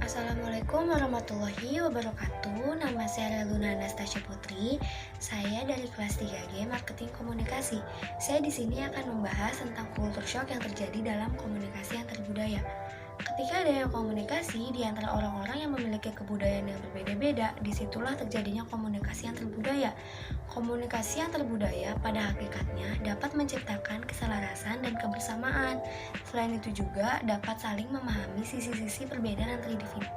Assalamualaikum warahmatullahi wabarakatuh. Nama saya Luna Anastasia Putri. Saya dari kelas 3G Marketing Komunikasi. Saya di sini akan membahas tentang culture shock yang terjadi dalam komunikasi antar budaya. Ketika adanya komunikasi di antara orang-orang yang memiliki kebudayaan yang berbeda-beda, disitulah terjadinya komunikasi antar budaya. Komunikasi antar budaya pada hakikatnya dapat menciptakan keselarasan dan kebersamaan. Selain itu juga dapat saling memahami sisi-sisi perbedaan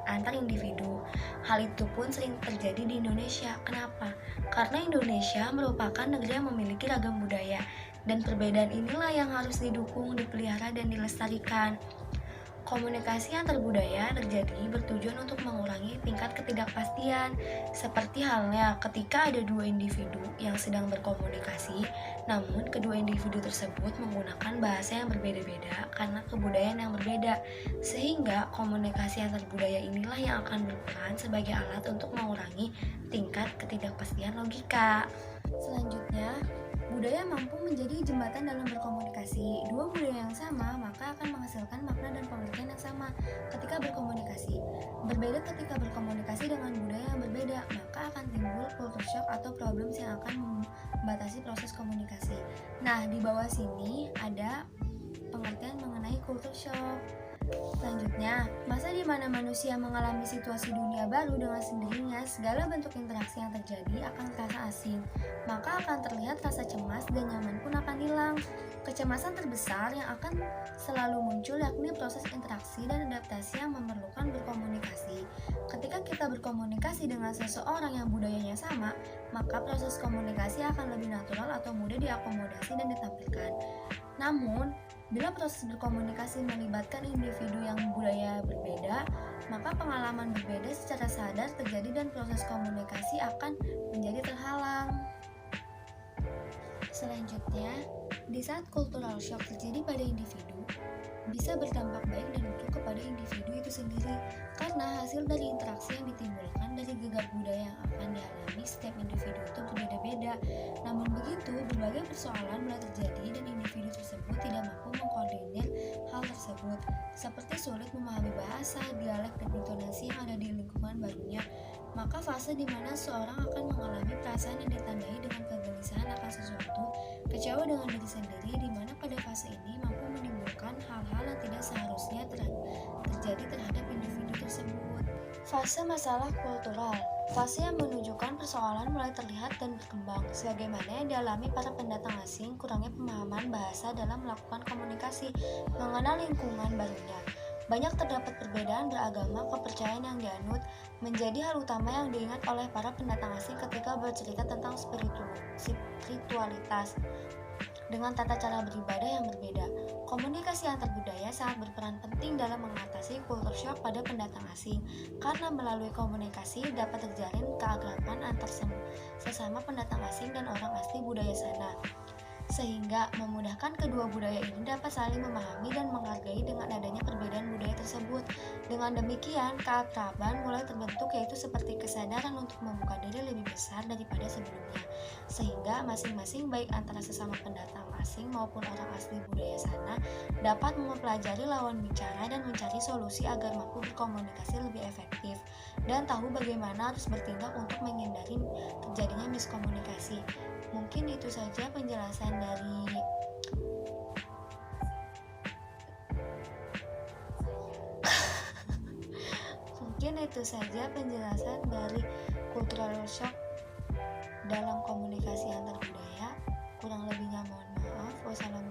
antar individu. Hal itu pun sering terjadi di Indonesia. Kenapa? Karena Indonesia merupakan negeri yang memiliki ragam budaya, dan perbedaan inilah yang harus didukung, dipelihara, dan dilestarikan. Komunikasi antar budaya terjadi bertujuan untuk mengurangi tingkat ketidakpastian, seperti halnya ketika ada dua individu yang sedang berkomunikasi, namun kedua individu tersebut menggunakan bahasa yang berbeda-beda karena kebudayaan yang berbeda, sehingga komunikasi antar budaya inilah yang akan berperan sebagai alat untuk mengurangi tingkat ketidakpastian logika. Selanjutnya, budaya mampu menjadi jembatan dalam berkomunikasi. Dua budaya yang sama maka akan menghasilkan makna dan pengertian yang sama ketika berkomunikasi. Berbeda ketika berkomunikasi dengan budaya yang berbeda, maka akan timbul culture shock atau problems yang akan membatasi proses komunikasi. Nah, di bawah sini ada pengertian mengenai culture shock. Selanjutnya, masa di mana manusia mengalami situasi dunia baru dengan sendirinya, segala bentuk interaksi yang terjadi akan terasa asing, maka akan terlihat rasa cemas dan nyaman pun akan hilang. Kecemasan terbesar yang akan selalu muncul yakni proses interaksi dan adaptasi yang memerlukan berkomunikasi. Ketika kita berkomunikasi dengan seseorang yang budayanya sama, maka proses komunikasi akan lebih natural atau mudah diakomodasi dan ditampilkan. Namun, bila proses berkomunikasi melibatkan individu yang budaya berbeda, maka pengalaman berbeda secara sadar terjadi dan proses komunikasi akan menjadi terhalang. Selanjutnya, di saat cultural shock terjadi pada individu, bisa berdampak baik dan buruk kepada individu itu sendiri karena hasil dari interaksi yang ditimbulkan dari gegap budaya yang akan dialami setiap individu itu berbeda-beda. Namun begitu, berbagai persoalan mulai terjadi dan individu tersebut tidak mampu mengkoordinir hal tersebut, seperti sulit memahami bahasa, dialek, dan intonasi yang ada di lingkungan barunya. Maka fase di mana seorang akan mengalami perasaan yang ditandai dengan kegelisahan akan sesuatu, kecewa dengan diri sendiri, di mana pada fase ini mampu menimbulkan hal-hal yang tidak seharusnya terjadi terhadap individu tersebut. Fase masalah kultural, fase yang menunjukkan persoalan mulai terlihat dan berkembang, sebagaimana yang dialami para pendatang asing, kurangnya pemahaman bahasa dalam melakukan komunikasi, mengenal lingkungan barunya. Banyak terdapat perbedaan beragama, kepercayaan yang dianut, menjadi hal utama yang diingat oleh para pendatang asing ketika bercerita tentang spiritualitas dengan tata cara beribadah yang berbeda. Komunikasi antar budaya sangat berperan penting dalam mengatasi culture shock pada pendatang asing, karena melalui komunikasi dapat terjalin keakraban antar sesama pendatang asing dan orang asli budaya sana, sehingga memudahkan kedua budaya ini dapat saling memahami dan menghargai dengan adanya perbedaan budaya tersebut. Dengan demikian, keakraban mulai terbentuk, yaitu seperti kesadaran untuk membuka diri lebih besar daripada sebelumnya, sehingga masing-masing baik antara sesama pendatang asing maupun orang asli budaya sana dapat mempelajari lawan bicara dan mencari solusi agar mampu berkomunikasi lebih efektif dan tahu bagaimana harus bertindak untuk menghindari terjadinya miskomunikasi. Mungkin itu saja penjelasan dari cultural shock dalam komunikasi antar budaya. Kurang lebihnya mohon maaf. Wassalamualaikum